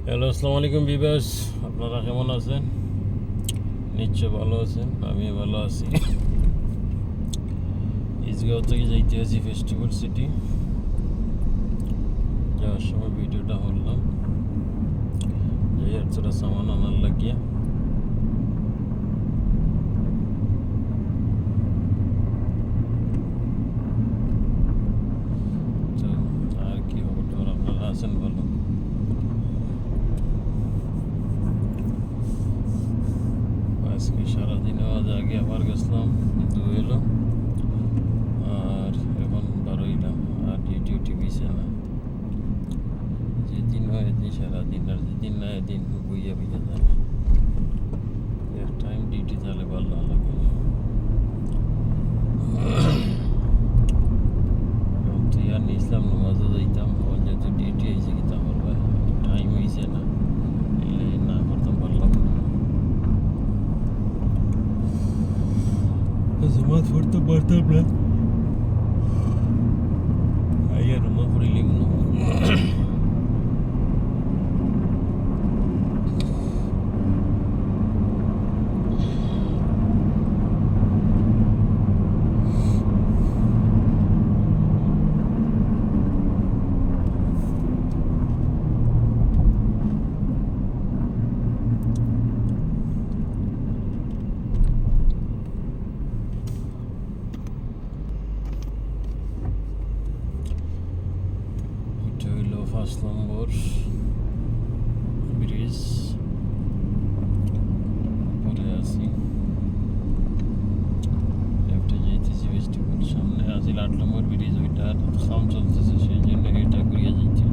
Hello, আসসালামু আলাইকুম viewers. আপনারা কেমন আছেন? নিশ্চয় ভালো আছেন, আমিও ভালো আছি। ইসগাঁও থেকে যাইতে আছি ফেস্টিভ্যাল সিটি। যাওয়ার সময় ভিডিওটা করলাম, যাই আর ছোটা সামান আনার লাগিয়া। তো আর কি খবর আপনারা আছেন ভালো? আজকে সারাদিনও আগে আবার গেছিলাম দুয়েলো, আর এখন বারোইলাম। আর ডিউটি পিছে না, যেদিন হয় এদিন সারাদিন, আর যেদিন না এদিন বইয়া বইয়া যায়। এক টাইম ডিউটি তাহলে ভালো লাগে। তুই আর নিয়েছিলাম নমাজও যাইতাম, আমার যেহেতু ডিউটি হয়েছে কি তা বলবা, টাইম হয়েছে না, এলে না করতাম পারলাম না। জমাত পড়তে পারতাম না, আইয়া রুমা পড়িলি মনে হইল 5 নম্বর ব্রিজ। পরে আছি লেফটে যাইতেছি ফেস্টিভ্যাল, সামনে আছে 8 নম্বর ব্রিজ, ওইটা কাম চলতেছে, সেই জন্য এটা ঘুরিয়ে যাইতে